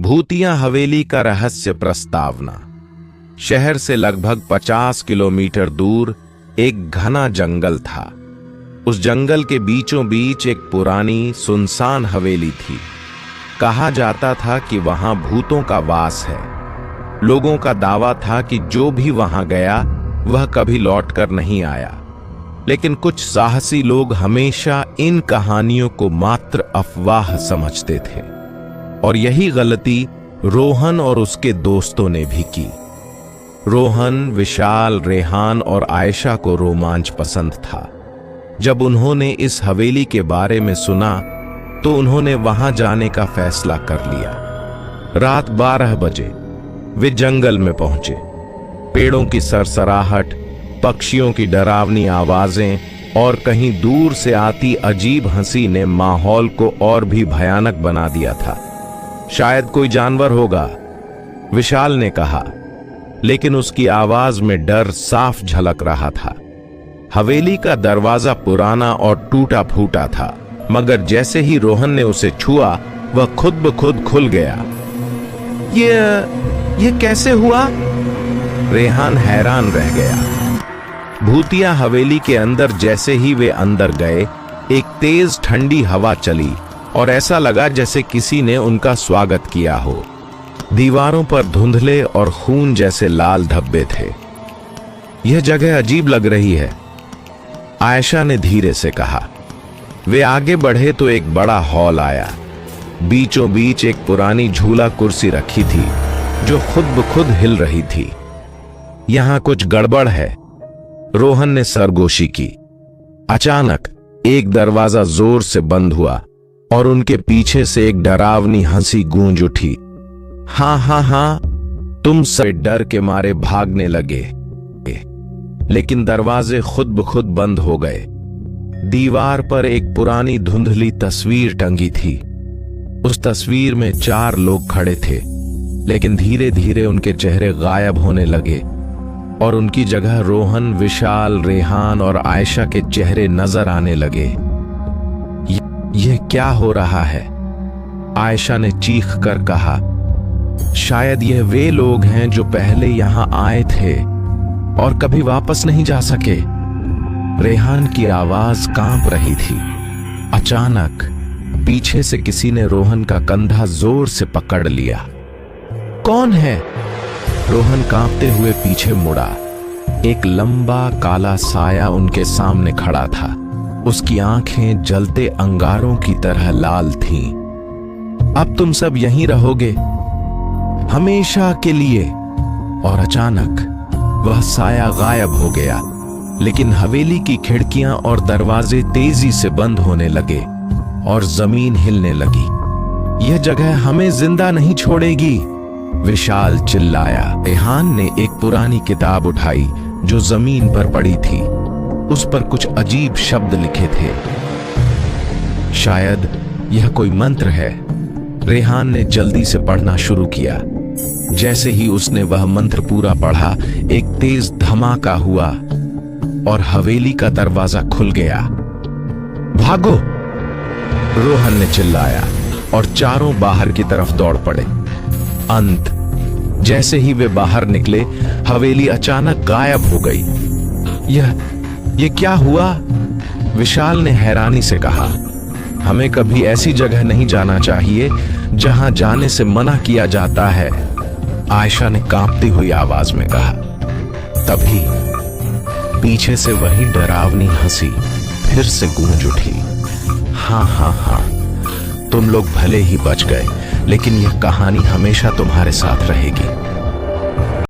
भूतिया हवेली का रहस्य प्रस्तावना। शहर से लगभग 50 किलोमीटर दूर एक घना जंगल था। उस जंगल के बीचों बीच एक पुरानी सुनसान हवेली थी। कहा जाता था कि वहां भूतों का वास है। लोगों का दावा था कि जो भी वहां गया वह कभी लौटकर नहीं आया। लेकिन कुछ साहसी लोग हमेशा इन कहानियों को मात्र अफवाह समझते थे, और यही गलती रोहन और उसके दोस्तों ने भी की। रोहन, विशाल, रेहान और आयशा को रोमांच पसंद था। जब उन्होंने इस हवेली के बारे में सुना तो उन्होंने वहां जाने का फैसला कर लिया। रात 12 बजे वे जंगल में पहुंचे। पेड़ों की सरसराहट, पक्षियों की डरावनी आवाजें और कहीं दूर से आती अजीब हंसी ने माहौल को और भी भयानक बना दिया था। शायद कोई जानवर होगा, विशाल ने कहा, लेकिन उसकी आवाज में डर साफ झलक रहा था। हवेली का दरवाजा पुराना और टूटा फूटा था, मगर जैसे ही रोहन ने उसे छुआ वह खुद ब खुद खुल गया। ये कैसे हुआ? रेहान हैरान रह गया। भूतिया हवेली के अंदर जैसे ही वे अंदर गए, एक तेज ठंडी हवा चली और ऐसा लगा जैसे किसी ने उनका स्वागत किया हो। दीवारों पर धुंधले और खून जैसे लाल धब्बे थे। यह जगह अजीब लग रही है, आयशा ने धीरे से कहा। वे आगे बढ़े तो एक बड़ा हॉल आया। बीचों बीच एक पुरानी झूला कुर्सी रखी थी जो खुद ब खुद हिल रही थी। यहां कुछ गड़बड़ है, रोहन ने सरगोशी की। अचानक एक दरवाजा जोर से बंद हुआ और उनके पीछे से एक डरावनी हंसी गूंज उठी। हाँ, तुम सब डर के मारे भागने लगे, लेकिन दरवाजे खुद ब खुद बंद हो गए। दीवार पर एक पुरानी धुंधली तस्वीर टंगी थी। उस तस्वीर में 4 लोग खड़े थे, लेकिन धीरे धीरे उनके चेहरे गायब होने लगे और उनकी जगह रोहन, विशाल, रेहान और आयशा के चेहरे नजर आने लगे। यह क्या हो रहा है? आयशा ने चीख कर कहा। शायद यह वे लोग हैं जो पहले यहां आए थे और कभी वापस नहीं जा सके। रेहान की आवाज कांप रही थी। अचानक पीछे से किसी ने रोहन का कंधा जोर से पकड़ लिया। कौन है? रोहन कांपते हुए पीछे मुड़ा। एक लंबा काला साया उनके सामने खड़ा था। उसकी आंखें जलते अंगारों की तरह लाल थीं। अब तुम सब यहीं रहोगे हमेशा के लिए। और अचानक वह साया गायब हो गया, लेकिन हवेली की खिड़कियां और दरवाजे तेजी से बंद होने लगे और जमीन हिलने लगी। यह जगह हमें जिंदा नहीं छोड़ेगी, विशाल चिल्लाया। रेहान ने एक पुरानी किताब उठाई जो जमीन पर पड़ी थी। उस पर कुछ अजीब शब्द लिखे थे। शायद यह कोई मंत्र है। रेहान ने जल्दी से पढ़ना शुरू किया। जैसे ही उसने वह मंत्र पूरा पढ़ा, एक तेज धमाका हुआ और हवेली का दरवाजा खुल गया। भागो, रोहन ने चिल्लाया और चारों बाहर की तरफ दौड़ पड़े। अंत जैसे ही वे बाहर निकले, हवेली अचानक गायब हो गई। यह क्या हुआ? विशाल ने हैरानी से कहा। हमें कभी ऐसी जगह नहीं जाना चाहिए जहां जाने से मना किया जाता है, आयशा ने कांपती हुई आवाज में कहा। तभी पीछे से वही डरावनी हंसी फिर से गूंज उठी। हाँ, तुम लोग भले ही बच गए, लेकिन यह कहानी हमेशा तुम्हारे साथ रहेगी।